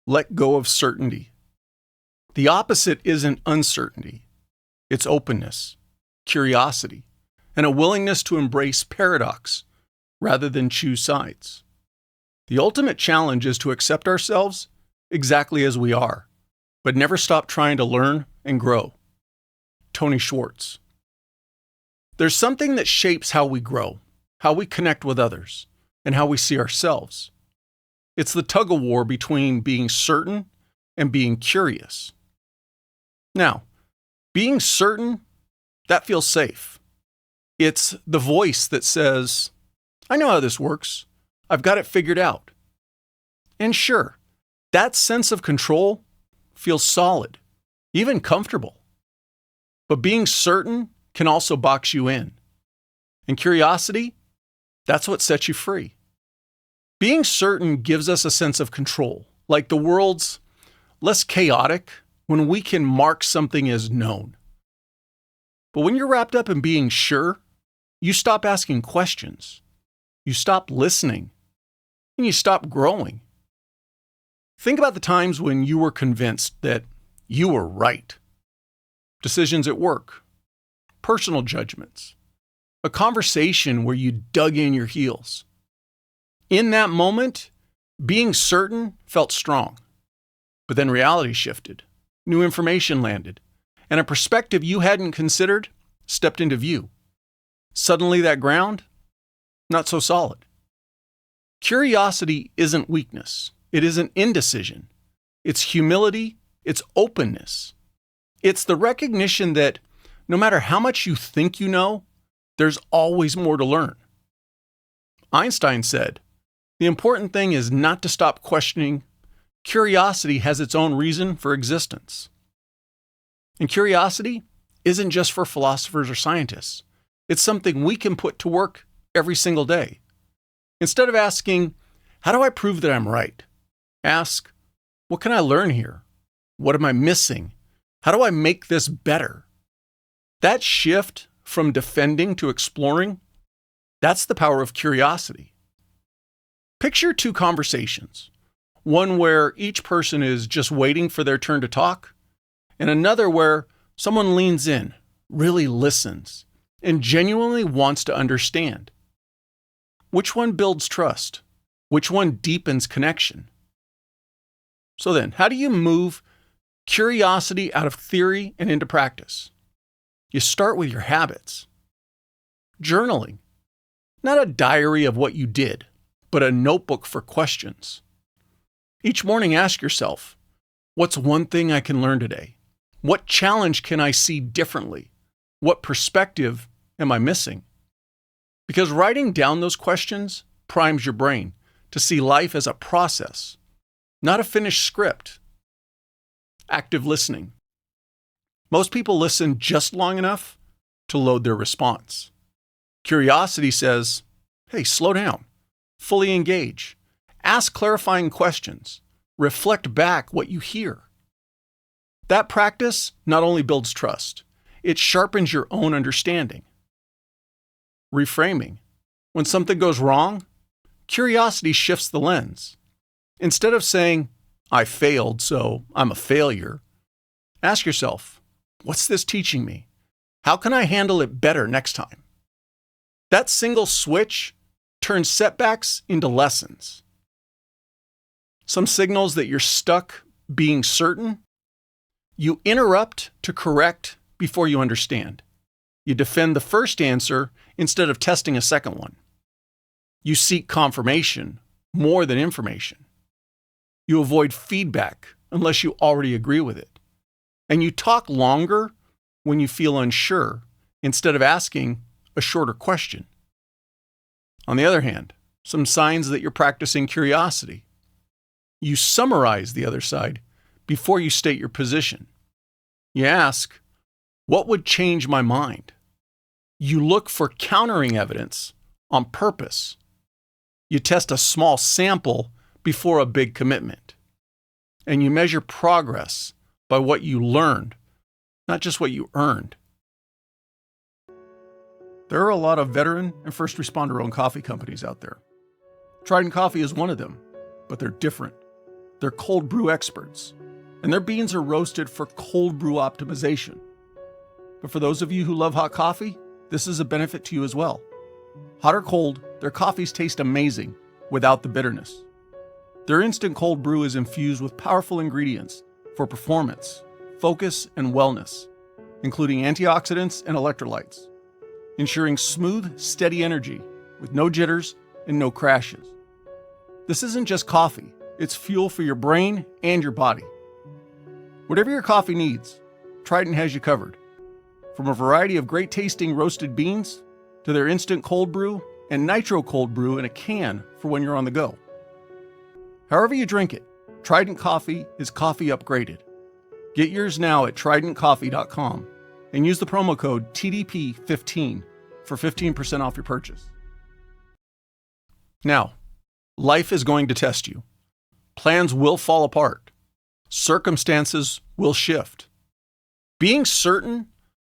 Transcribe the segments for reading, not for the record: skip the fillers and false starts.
let go of certainty. The opposite isn't uncertainty. It's openness, curiosity, and a willingness to embrace paradox rather than choose sides. The ultimate challenge is to accept ourselves exactly as we are, but never stop trying to learn and grow. Tony Schwartz. There's something that shapes how we grow, how we connect with others, and how we see ourselves. It's the tug-of-war between being certain and being curious. Now, being certain, that feels safe. It's the voice that says, I know how this works. I've got it figured out. And sure, that sense of control feels solid, even comfortable. But being certain can also box you in. And curiosity, that's what sets you free. Being certain gives us a sense of control, like the world's less chaotic when we can mark something as known. But when you're wrapped up in being sure, you stop asking questions, you stop listening, and you stop growing. Think about the times when you were convinced that you were right. Decisions at work, personal judgments, a conversation where you dug in your heels. In that moment, being certain felt strong. But then reality shifted, new information landed, and a perspective you hadn't considered stepped into view. Suddenly that ground, not so solid. Curiosity isn't weakness. It isn't indecision. It's humility. It's openness. It's the recognition that no matter how much you think you know, there's always more to learn. Einstein said, the important thing is not to stop questioning. Curiosity has its own reason for existence. And curiosity isn't just for philosophers or scientists. It's something we can put to work every single day. Instead of asking, how do I prove that I'm right? Ask, what can I learn here? What am I missing? How do I make this better? That shift from defending to exploring, that's the power of curiosity. Picture two conversations, one where each person is just waiting for their turn to talk, and another where someone leans in, really listens, and genuinely wants to understand. Which one builds trust? Which one deepens connection? So then, how do you move curiosity out of theory and into practice? You start with your habits. Journaling. Not a diary of what you did, but a notebook for questions. Each morning ask yourself, what's one thing I can learn today? What challenge can I see differently? What perspective am I missing? Because writing down those questions primes your brain to see life as a process, not a finished script. Active listening. Most people listen just long enough to load their response. Curiosity says, hey, slow down, fully engage, ask clarifying questions, reflect back what you hear. That practice not only builds trust, it sharpens your own understanding. Reframing. When something goes wrong, curiosity shifts the lens. Instead of saying, I failed, so I'm a failure, ask yourself, what's this teaching me? How can I handle it better next time? That single switch turns setbacks into lessons. Some signals that you're stuck being certain. You interrupt to correct before you understand. You defend the first answer instead of testing a second one. You seek confirmation more than information. You avoid feedback unless you already agree with it. And you talk longer when you feel unsure instead of asking a shorter question. On the other hand, some signs that you're practicing curiosity. You summarize the other side before you state your position. You ask, what would change my mind? You look for countering evidence on purpose. You test a small sample before a big commitment. And you measure progress by what you learned, not just what you earned. There are a lot of veteran and first responder-owned coffee companies out there. Trident Coffee is one of them, but they're different. they're cold brew experts, and their beans are roasted for cold brew optimization. But for those of you who love hot coffee, this is a benefit to you as well. Hot or cold, their coffees taste amazing without the bitterness. Their instant cold brew is infused with powerful ingredients for performance, focus, and wellness, including antioxidants and electrolytes, ensuring smooth, steady energy with no jitters and no crashes. This isn't just coffee, it's fuel for your brain and your body. Whatever your coffee needs, Trident has you covered. From a variety of great tasting roasted beans to their instant cold brew and nitro cold brew in a can for when you're on the go. However you drink it, Trident Coffee is coffee upgraded. Get yours now at tridentcoffee.com and use the promo code TDP15 for 15% off your purchase. Now, life is going to test you. Plans will fall apart. Circumstances will shift. Being certain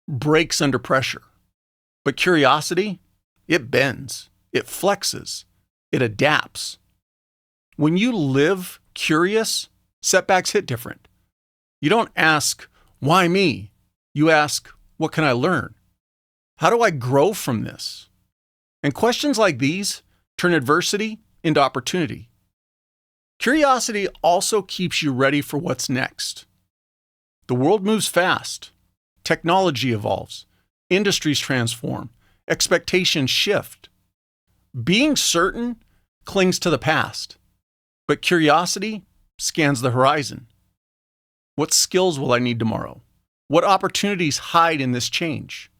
breaks under pressure. But curiosity, it bends, it flexes, it adapts. When you live curious, setbacks hit different. You don't ask, why me? You ask, what can I learn? How do I grow from this? And questions like these turn adversity into opportunity. Curiosity also keeps you ready for what's next. The world moves fast. Technology evolves. Industries transform. Expectations shift. Being certain clings to the past, but curiosity scans the horizon. What skills will I need tomorrow? What opportunities hide in this change?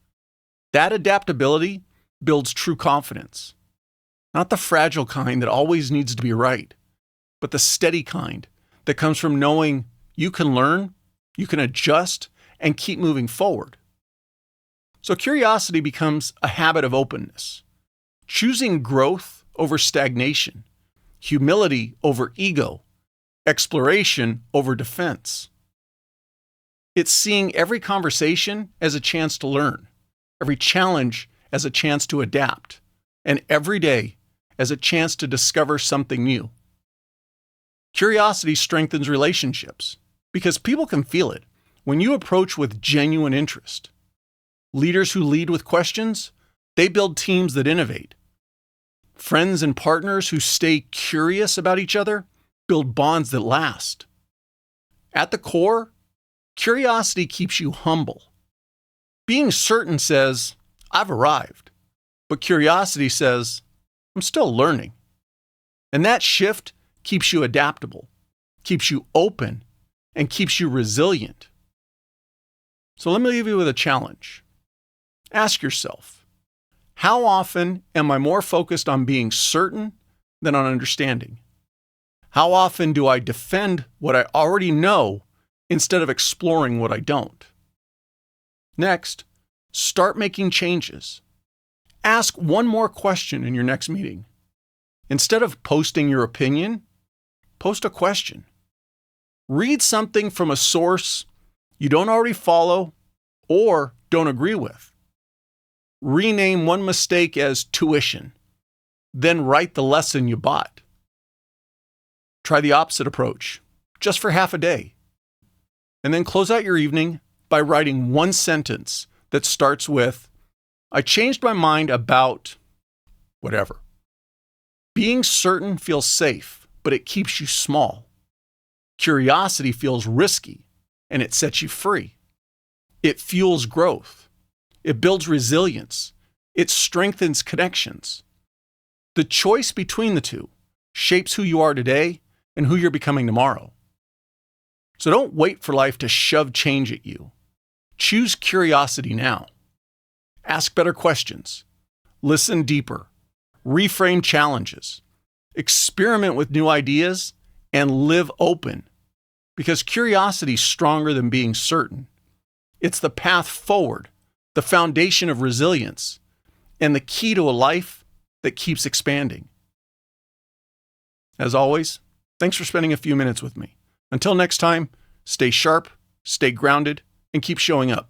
That adaptability builds true confidence. Not the fragile kind that always needs to be right, but the steady kind that comes from knowing you can learn, you can adjust, and keep moving forward. So curiosity becomes a habit of openness, choosing growth over stagnation, humility over ego, exploration over defense. It's seeing every conversation as a chance to learn, every challenge as a chance to adapt, and every day as a chance to discover something new. Curiosity strengthens relationships because people can feel it when you approach with genuine interest. Leaders who lead with questions, they build teams that innovate. Friends and partners who stay curious about each other build bonds that last. At the core, curiosity keeps you humble. Being certain says, I've arrived. But curiosity says, I'm still learning. And that shift keeps you adaptable, keeps you open, and keeps you resilient. So let me leave you with a challenge. Ask yourself, how often am I more focused on being certain than on understanding? How often do I defend what I already know instead of exploring what I don't? Next, start making changes. Ask one more question in your next meeting. Instead of posting your opinion, post a question. Read something from a source you don't already follow or don't agree with. Rename one mistake as tuition, then write the lesson you bought. Try the opposite approach, just for half a day. And then close out your evening by writing one sentence that starts with, I changed my mind about whatever. Being certain feels safe, but it keeps you small. Curiosity feels risky, and it sets you free. It fuels growth. It builds resilience. It strengthens connections. The choice between the two shapes who you are today and who you're becoming tomorrow. So don't wait for life to shove change at you. Choose curiosity now. Ask better questions. Listen deeper. Reframe challenges. Experiment with new ideas and live open. Because curiosity is stronger than being certain. It's the path forward, the foundation of resilience, and the key to a life that keeps expanding. As always, thanks for spending a few minutes with me. Until next time, stay sharp, stay grounded, and keep showing up.